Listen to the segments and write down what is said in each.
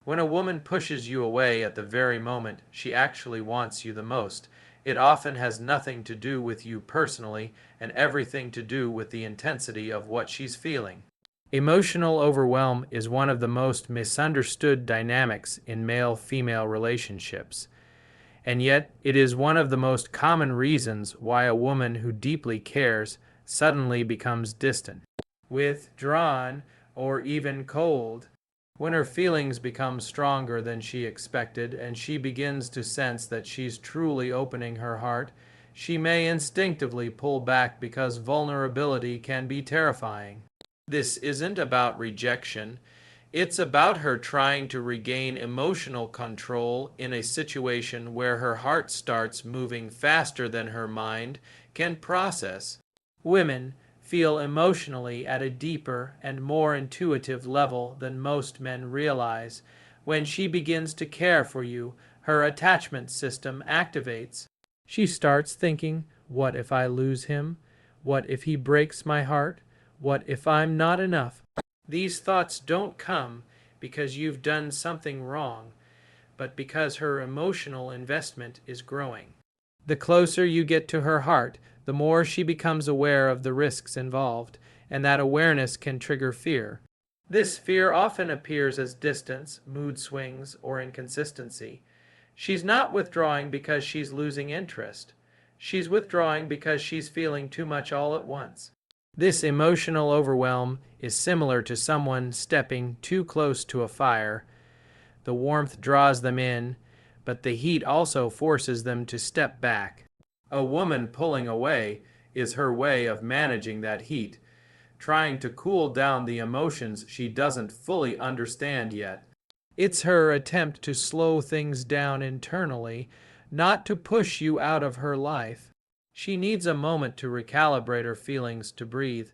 When a woman pushes you away at the very moment she actually wants you the most, it often has nothing to do with you personally and everything to do with the intensity of what she's feeling. Emotional overwhelm is one of the most misunderstood dynamics in male-female relationships, and yet it is one of the most common reasons why a woman who deeply cares suddenly becomes distant, withdrawn, or even cold. When her feelings become stronger than she expected and she begins to sense that she's truly opening her heart, she may instinctively pull back because vulnerability can be terrifying. This isn't about rejection. It's about her trying to regain emotional control in a situation where her heart starts moving faster than her mind can process. Women feel emotionally at a deeper and more intuitive level than most men realize. When she begins to care for you, her attachment system activates. She starts thinking, what if I lose him? What if he breaks my heart? What if I'm not enough? These thoughts don't come because you've done something wrong, but because her emotional investment is growing. The closer you get to her heart, the more she becomes aware of the risks involved, and that awareness can trigger fear. This fear often appears as distance, mood swings, or inconsistency. She's not withdrawing because she's losing interest. She's withdrawing because she's feeling too much all at once. This emotional overwhelm is similar to someone stepping too close to a fire. The warmth draws them in, but the heat also forces them to step back. A woman pulling away is her way of managing that heat, trying to cool down the emotions she doesn't fully understand yet. It's her attempt to slow things down internally, not to push you out of her life. She needs a moment to recalibrate her feelings, to breathe,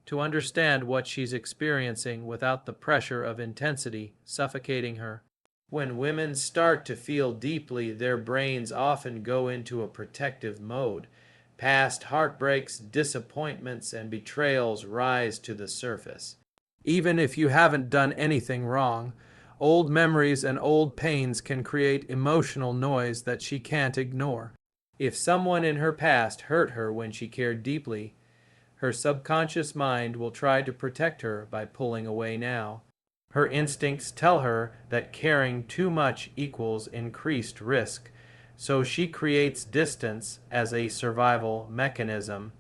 to understand what she's experiencing without the pressure of intensity suffocating her. When women start to feel deeply, their brains often go into a protective mode. Past heartbreaks, disappointments, and betrayals rise to the surface. Even if you haven't done anything wrong, old memories and old pains can create emotional noise that she can't ignore. If someone in her past hurt her when she cared deeply, her subconscious mind will try to protect her by pulling away now. Her instincts tell her that caring too much equals increased risk, so she creates distance as a survival mechanism.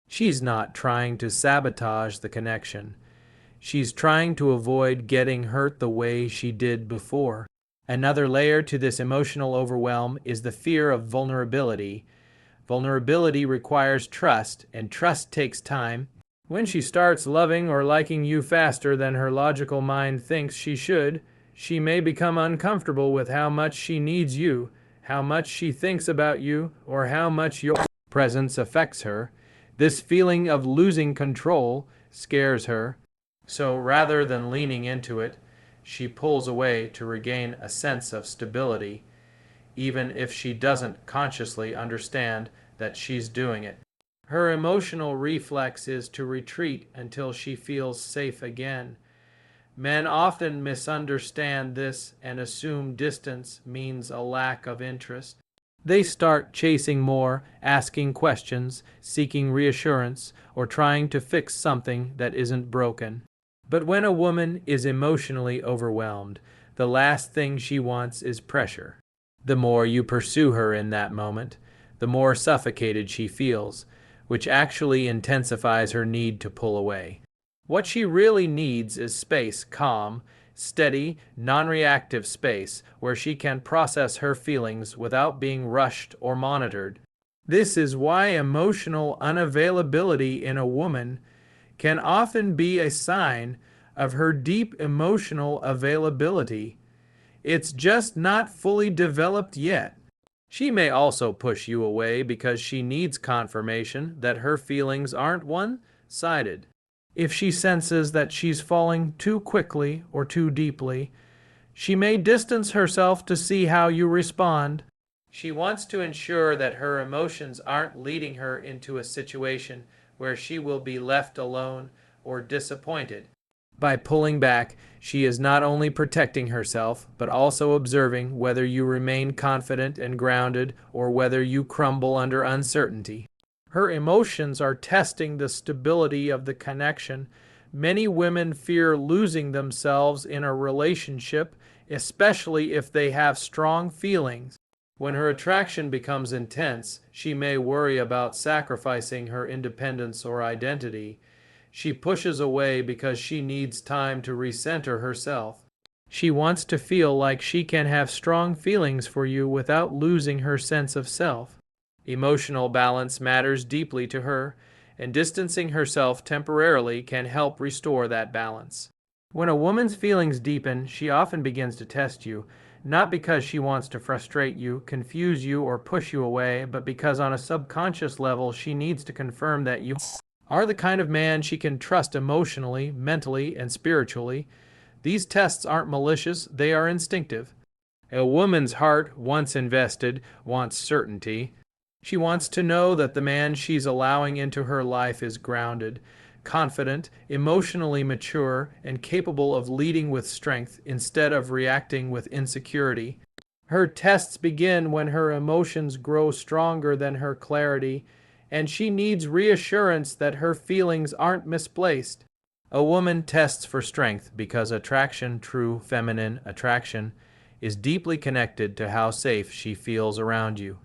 She's not trying to sabotage the connection. She's trying to avoid getting hurt the way she did before. Another layer to this emotional overwhelm is the fear of vulnerability. Vulnerability requires trust, and trust takes time. When she starts loving or liking you faster than her logical mind thinks she should, she may become uncomfortable with how much she needs you, how much she thinks about you, or how much your presence affects her. This feeling of losing control scares her. So rather than leaning into it, she pulls away to regain a sense of stability, even if she doesn't consciously understand that she's doing it. Her emotional reflex is to retreat until she feels safe again. Men often misunderstand this and assume distance means a lack of interest. They start chasing more, asking questions, seeking reassurance, or trying to fix something that isn't broken. But when a woman is emotionally overwhelmed, the last thing she wants is pressure. The more you pursue her in that moment, the more suffocated she feels, which actually intensifies her need to pull away. What she really needs is space, calm, steady, non-reactive space where she can process her feelings without being rushed or monitored. This is why emotional unavailability in a woman can often be a sign of her deep emotional availability. It's just not fully developed yet. She may also push you away because she needs confirmation that her feelings aren't one-sided. If she senses that she's falling too quickly or too deeply, she may distance herself to see how you respond. She wants to ensure that her emotions aren't leading her into a situation where she will be left alone or disappointed. By pulling back, she is not only protecting herself, but also observing whether you remain confident and grounded or whether you crumble under uncertainty. Her emotions are testing the stability of the connection. Many women fear losing themselves in a relationship, especially if they have strong feelings. When her attraction becomes intense, she may worry about sacrificing her independence or identity. She pushes away because she needs time to recenter herself. She wants to feel like she can have strong feelings for you without losing her sense of self. Emotional balance matters deeply to her, and distancing herself temporarily can help restore that balance. When a woman's feelings deepen, she often begins to test you, not because she wants to frustrate you, confuse you, or push you away, but because on a subconscious level she needs to confirm that you are the kind of man she can trust emotionally, mentally, and spiritually. These tests aren't malicious, they are instinctive. A woman's heart, once invested, wants certainty. She wants to know that the man she's allowing into her life is grounded, confident, emotionally mature, and capable of leading with strength instead of reacting with insecurity. Her tests begin when her emotions grow stronger than her clarity, and she needs reassurance that her feelings aren't misplaced. A woman tests for strength because attraction, true feminine attraction, is deeply connected to how safe she feels around you.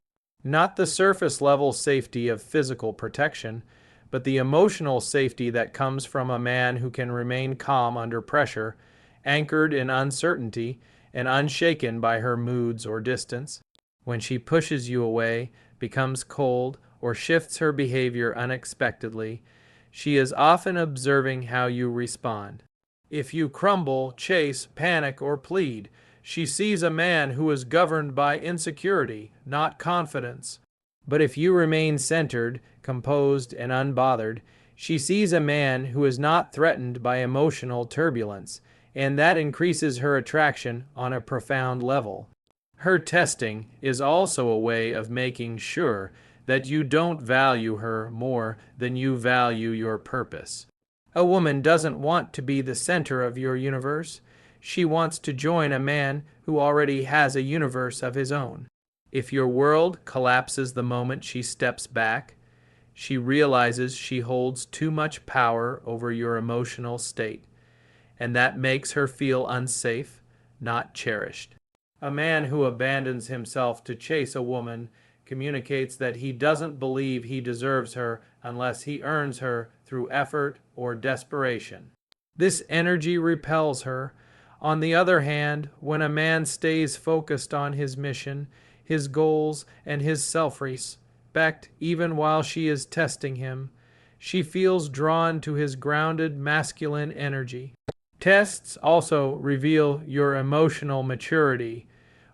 Not the surface level safety of physical protection, but the emotional safety that comes from a man who can remain calm under pressure, anchored in uncertainty, and unshaken by her moods or distance. When she pushes you away, becomes cold, or shifts her behavior unexpectedly, she is often observing how you respond. If you crumble, chase, panic, or plead, she sees a man who is governed by insecurity, not confidence. But if you remain centered, composed, and unbothered, she sees a man who is not threatened by emotional turbulence, and that increases her attraction on a profound level. Her testing is also a way of making sure that you don't value her more than you value your purpose. A woman doesn't want to be the center of your universe. She wants to join a man who already has a universe of his own. If your world collapses the moment she steps back, she realizes she holds too much power over your emotional state, and that makes her feel unsafe, not cherished. A man who abandons himself to chase a woman communicates that he doesn't believe he deserves her unless he earns her through effort or desperation. This energy repels her. On the other hand, when a man stays focused on his mission, his goals, and his self-respect, even while she is testing him, she feels drawn to his grounded masculine energy. Tests also reveal your emotional maturity.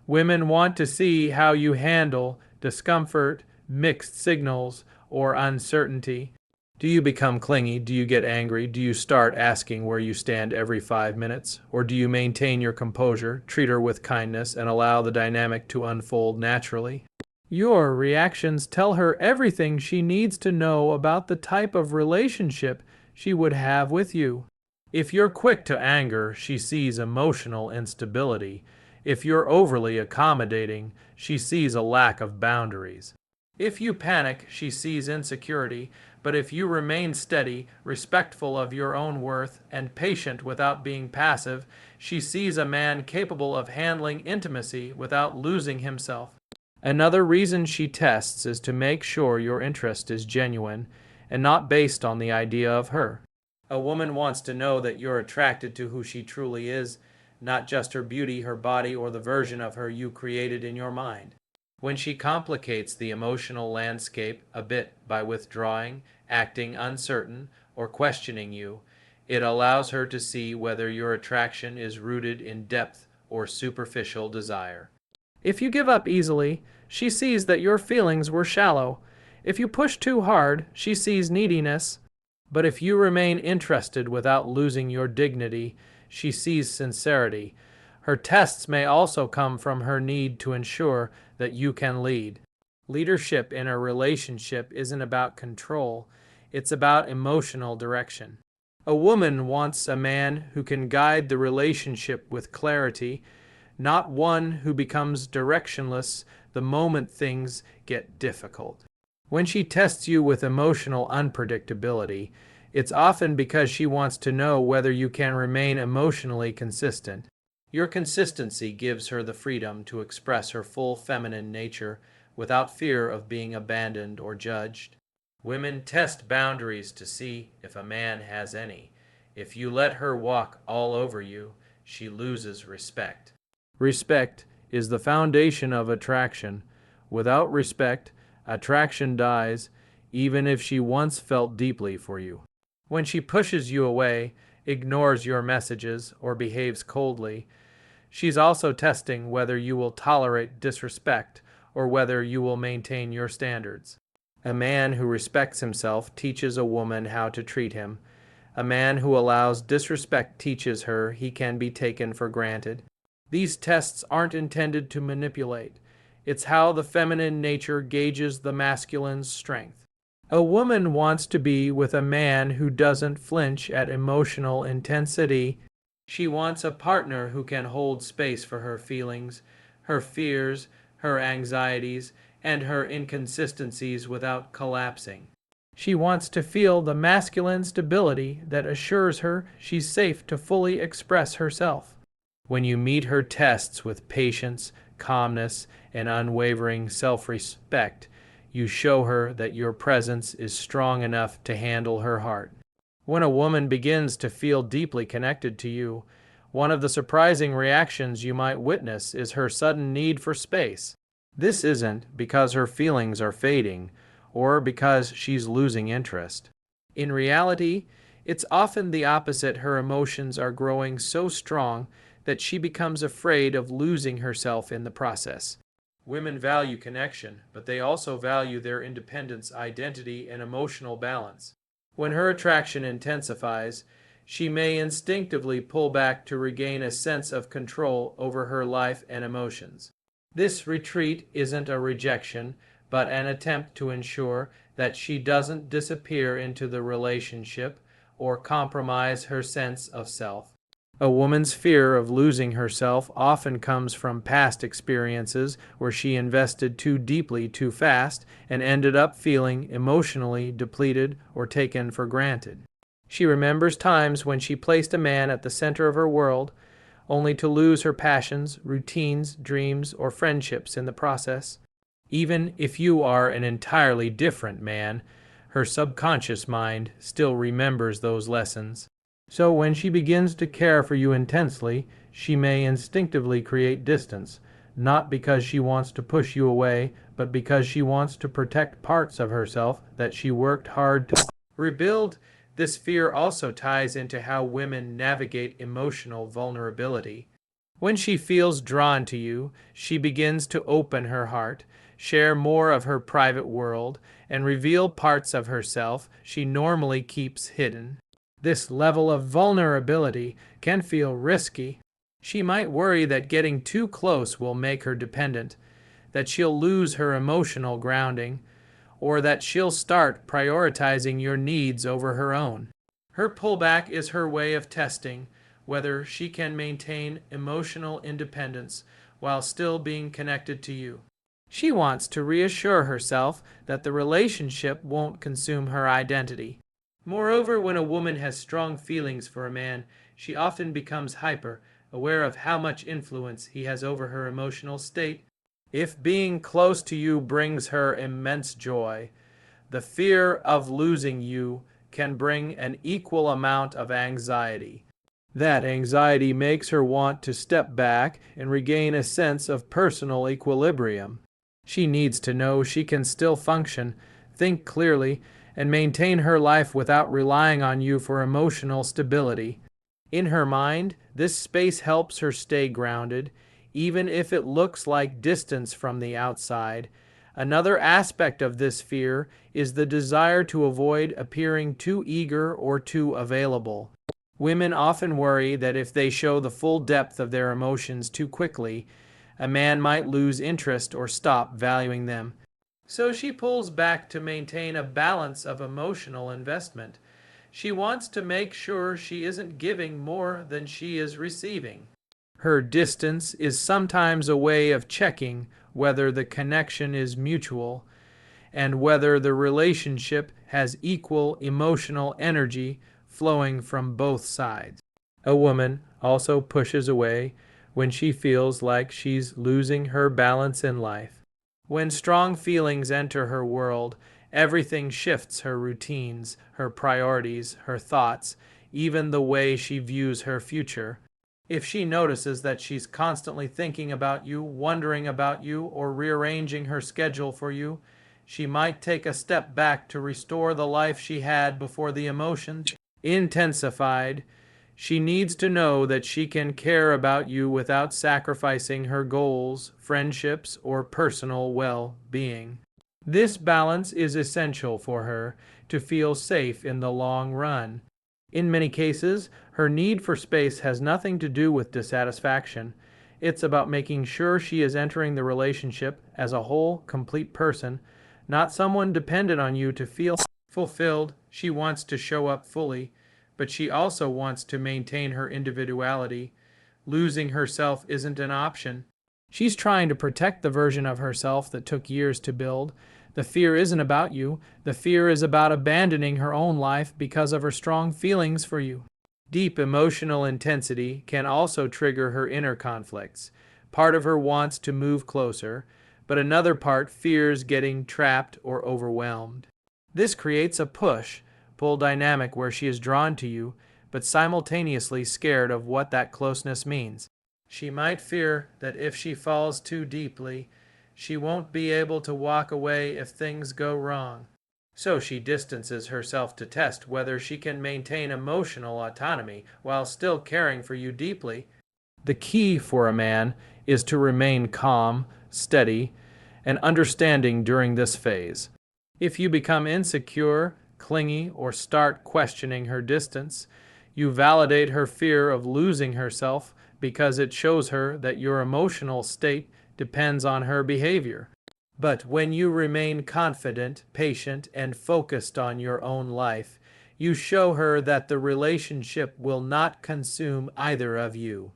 Women want to see how you handle discomfort, mixed signals, or uncertainty. Do you become clingy? Do you get angry? Do you start asking where you stand every 5 minutes? Or do you maintain your composure, treat her with kindness, and allow the dynamic to unfold naturally? Your reactions tell her everything she needs to know about the type of relationship she would have with you. If you're quick to anger, she sees emotional instability. If you're overly accommodating, she sees a lack of boundaries. If you panic, she sees insecurity, but if you remain steady, respectful of your own worth, and patient without being passive, she sees a man capable of handling intimacy without losing himself. Another reason she tests is to make sure your interest is genuine and not based on the idea of her. A woman wants to know that you're attracted to who she truly is, not just her beauty, her body, or the version of her you created in your mind. When she complicates the emotional landscape a bit by withdrawing, acting uncertain, or questioning you, it allows her to see whether your attraction is rooted in depth or superficial desire. If you give up easily, she sees that your feelings were shallow. If you push too hard, she sees neediness. But if you remain interested without losing your dignity, she sees sincerity. Her tests may also come from her need to ensure that you can lead. Leadership in a relationship isn't about control, it's about emotional direction. A woman wants a man who can guide the relationship with clarity, not one who becomes directionless the moment things get difficult. When she tests you with emotional unpredictability, it's often because she wants to know whether you can remain emotionally consistent. Your consistency gives her the freedom to express her full feminine nature without fear of being abandoned or judged. Women test boundaries to see if a man has any. If you let her walk all over you, she loses respect. Respect is the foundation of attraction. Without respect, attraction dies, even if she once felt deeply for you. When she pushes you away, ignores your messages, or behaves coldly, she's also testing whether you will tolerate disrespect or whether you will maintain your standards. A man who respects himself teaches a woman how to treat him. A man who allows disrespect teaches her he can be taken for granted. These tests aren't intended to manipulate. It's how the feminine nature gauges the masculine's strength. A woman wants to be with a man who doesn't flinch at emotional intensity. She wants a partner who can hold space for her feelings, her fears, her anxieties, and her inconsistencies without collapsing. She wants to feel the masculine stability that assures her she's safe to fully express herself. When you meet her tests with patience, calmness, and unwavering self-respect, you show her that your presence is strong enough to handle her heart. When a woman begins to feel deeply connected to you, one of the surprising reactions you might witness is her sudden need for space. This isn't because her feelings are fading or because she's losing interest. In reality, it's often the opposite. Her emotions are growing so strong that she becomes afraid of losing herself in the process. Women value connection, but they also value their independence, identity, and emotional balance. When her attraction intensifies, she may instinctively pull back to regain a sense of control over her life and emotions. This retreat isn't a rejection, but an attempt to ensure that she doesn't disappear into the relationship or compromise her sense of self. A woman's fear of losing herself often comes from past experiences where she invested too deeply too fast and ended up feeling emotionally depleted or taken for granted. She remembers times when she placed a man at the center of her world, only to lose her passions, routines, dreams, or friendships in the process. Even if you are an entirely different man, her subconscious mind still remembers those lessons. So when she begins to care for you intensely, she may instinctively create distance, not because she wants to push you away, but because she wants to protect parts of herself that she worked hard to rebuild. This fear also ties into how women navigate emotional vulnerability. When she feels drawn to you, she begins to open her heart, share more of her private world, and reveal parts of herself she normally keeps hidden. This level of vulnerability can feel risky. She might worry that getting too close will make her dependent, that she'll lose her emotional grounding, or that she'll start prioritizing your needs over her own. Her pullback is her way of testing whether she can maintain emotional independence while still being connected to you. She wants to reassure herself that the relationship won't consume her identity. Moreover, when a woman has strong feelings for a man, she often becomes hyper, aware of how much influence he has over her emotional state. If being close to you brings her immense joy, the fear of losing you can bring an equal amount of anxiety. That anxiety makes her want to step back and regain a sense of personal equilibrium. She needs to know she can still function, think clearly, and maintain her life without relying on you for emotional stability. In her mind, this space helps her stay grounded, even if it looks like distance from the outside. Another aspect of this fear is the desire to avoid appearing too eager or too available. Women often worry that if they show the full depth of their emotions too quickly, a man might lose interest or stop valuing them. So she pulls back to maintain a balance of emotional investment. She wants to make sure she isn't giving more than she is receiving. Her distance is sometimes a way of checking whether the connection is mutual and whether the relationship has equal emotional energy flowing from both sides. A woman also pushes away when she feels like she's losing her balance in life. When strong feelings enter her world, everything shifts: her routines, her priorities, her thoughts, even the way she views her future. If she notices that she's constantly thinking about you, wondering about you, or rearranging her schedule for you, she might take a step back to restore the life she had before the emotions intensified. She needs to know that she can care about you without sacrificing her goals, friendships, or personal well-being. This balance is essential for her to feel safe in the long run. In many cases, her need for space has nothing to do with dissatisfaction. It's about making sure she is entering the relationship as a whole, complete person, not someone dependent on you to feel fulfilled. She wants to show up fully, but she also wants to maintain her individuality. Losing herself isn't an option. She's trying to protect the version of herself that took years to build. The fear isn't about you. The fear is about abandoning her own life because of her strong feelings for you. Deep emotional intensity can also trigger her inner conflicts. Part of her wants to move closer, but another part fears getting trapped or overwhelmed. This creates a push-pull dynamic where she is drawn to you, but simultaneously scared of what that closeness means. She might fear that if she falls too deeply, she won't be able to walk away if things go wrong. So she distances herself to test whether she can maintain emotional autonomy while still caring for you deeply. The key for a man is to remain calm, steady, and understanding during this phase. If you become insecure, clingy, or start questioning her distance, you validate her fear of losing herself because it shows her that your emotional state depends on her behavior. But when you remain confident, patient, and focused on your own life, you show her that the relationship will not consume either of you.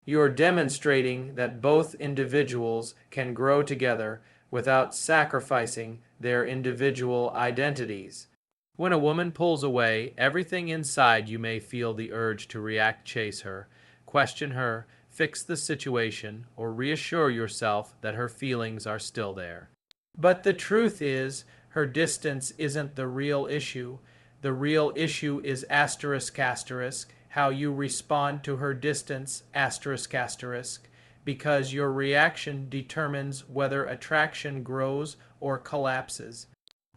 You're demonstrating that both individuals can grow together without sacrificing their individual identities. When a woman pulls away, everything inside you may feel the urge to react, chase her, question her, fix the situation, or reassure yourself that her feelings are still there. But the truth is, her distance isn't the real issue. The real issue is asterisk asterisk, how you respond to her distance asterisk asterisk, because your reaction determines whether attraction grows or collapses.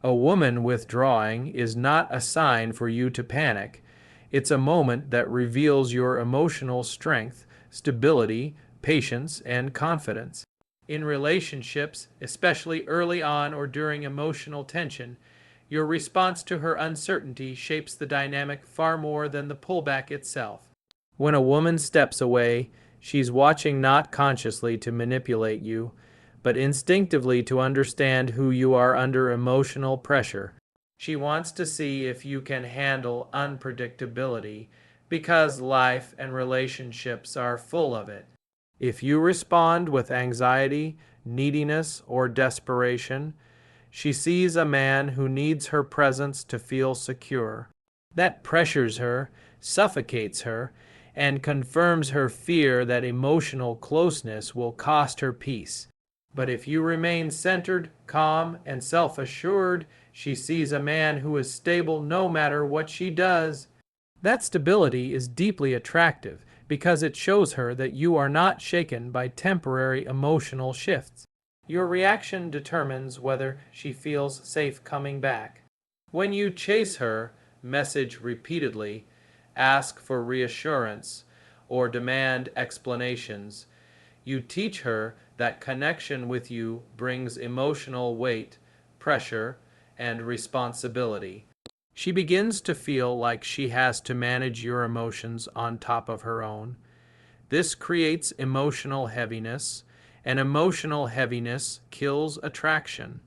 A woman withdrawing is not a sign for you to panic. It's a moment that reveals your emotional strength, stability, patience, and confidence. In relationships, especially early on or during emotional tension, your response to her uncertainty shapes the dynamic far more than the pullback itself. When a woman steps away, she's watching not consciously to manipulate you, but instinctively to understand who you are under emotional pressure. She wants to see if you can handle unpredictability, because life and relationships are full of it. If you respond with anxiety, neediness, or desperation, she sees a man who needs her presence to feel secure. That pressures her, suffocates her, and confirms her fear that emotional closeness will cost her peace. But if you remain centered, calm, and self-assured, she sees a man who is stable no matter what she does. That stability is deeply attractive because it shows her that you are not shaken by temporary emotional shifts. Your reaction determines whether she feels safe coming back. When you chase her, message repeatedly, ask for reassurance, or demand explanations, you teach her that connection with you brings emotional weight, pressure, and responsibility. She begins to feel like she has to manage your emotions on top of her own. This creates emotional heaviness, and emotional heaviness kills attraction.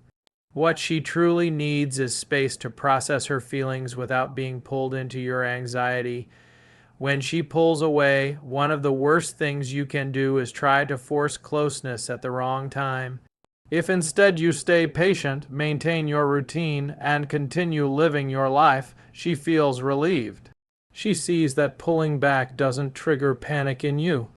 What she truly needs is space to process her feelings without being pulled into your anxiety. When she pulls away, one of the worst things you can do is try to force closeness at the wrong time. If instead you stay patient, maintain your routine, and continue living your life, she feels relieved. She sees that pulling back doesn't trigger panic in you.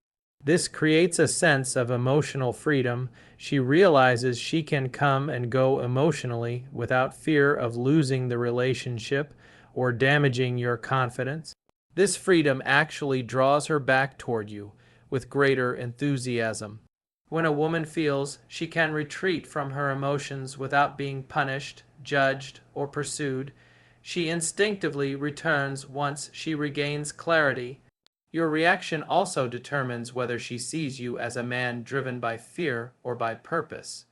This creates a sense of emotional freedom. She realizes she can come and go emotionally without fear of losing the relationship or damaging your confidence. This freedom actually draws her back toward you with greater enthusiasm. When a woman feels she can retreat from her emotions without being punished, judged, or pursued, she instinctively returns once she regains clarity. Your reaction also determines whether she sees you as a man driven by fear or by purpose.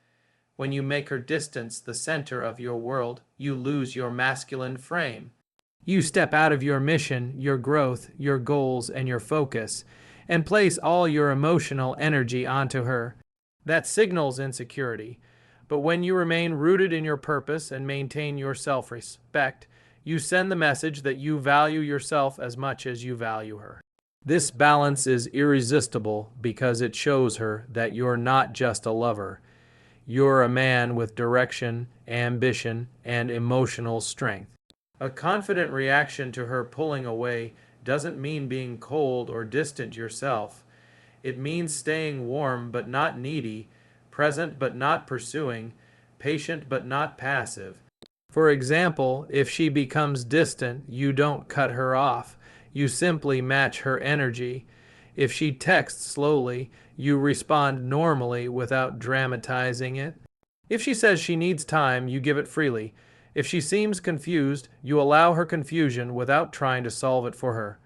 When you make her distance the center of your world, you lose your masculine frame. You step out of your mission, your growth, your goals, and your focus, and place all your emotional energy onto her. That signals insecurity. But when you remain rooted in your purpose and maintain your self-respect, you send the message that you value yourself as much as you value her. This balance is irresistible because it shows her that you're not just a lover. You're a man with direction, ambition, and emotional strength. A confident reaction to her pulling away doesn't mean being cold or distant yourself. It means staying warm but not needy, present but not pursuing, patient but not passive. For example, if she becomes distant, you don't cut her off. You simply match her energy. If she texts slowly, you respond normally without dramatizing it. If she says she needs time, you give it freely. If she seems confused, you allow her confusion without trying to solve it for her.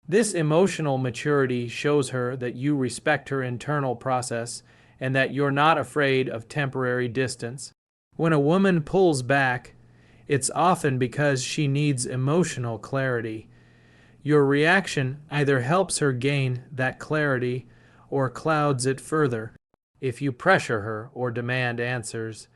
This emotional maturity shows her that you respect her internal process and that you're not afraid of temporary distance. When a woman pulls back, it's often because she needs emotional clarity. Your reaction either helps her gain that clarity or clouds it further. If you pressure her or demand answers,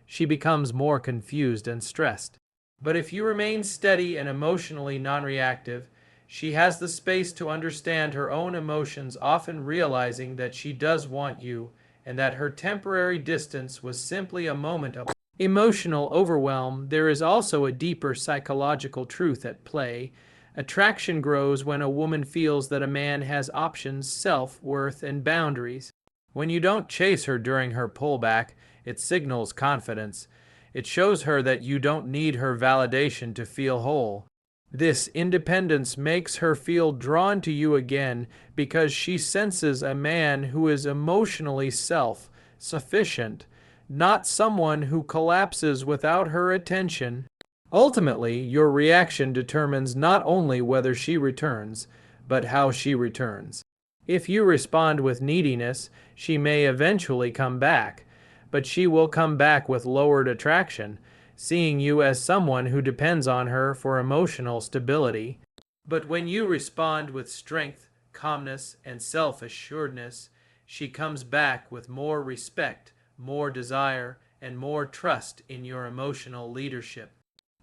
she becomes more confused and stressed. But if you remain steady and emotionally non-reactive, she has the space to understand her own emotions, often realizing that she does want you and that her temporary distance was simply a moment of emotional overwhelm. There is also a deeper psychological truth at play. Attraction grows when a woman feels that a man has options, self-worth, and boundaries. When you don't chase her during her pullback, it signals confidence. It shows her that you don't need her validation to feel whole. This independence makes her feel drawn to you again because she senses a man who is emotionally self-sufficient, not someone who collapses without her attention. Ultimately, your reaction determines not only whether she returns, but how she returns. If you respond with neediness, she may eventually come back, but she will come back with lowered attraction, seeing you as someone who depends on her for emotional stability. But when you respond with strength, calmness, and self-assuredness, she comes back with more respect, more desire, and more trust in your emotional leadership.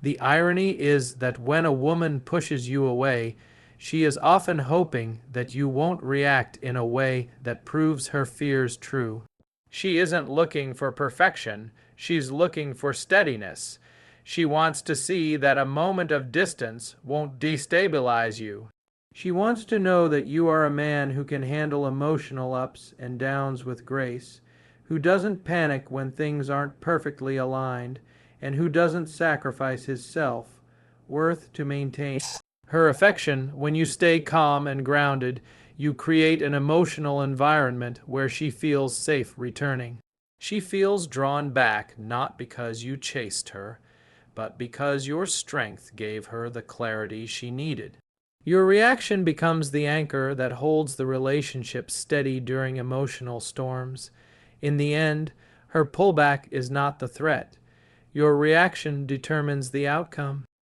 The irony is that when a woman pushes you away, she is often hoping that you won't react in a way that proves her fears true. She isn't looking for perfection, she's looking for steadiness. She wants to see that a moment of distance won't destabilize you. She wants to know that you are a man who can handle emotional ups and downs with grace, who doesn't panic when things aren't perfectly aligned, and who doesn't sacrifice his self-worth to maintain her affection. When you stay calm and grounded, you create an emotional environment where she feels safe returning. She feels drawn back not because you chased her, but because your strength gave her the clarity she needed. Your reaction becomes the anchor that holds the relationship steady during emotional storms. In the end, her pullback is not the threat. Your reaction determines the outcome.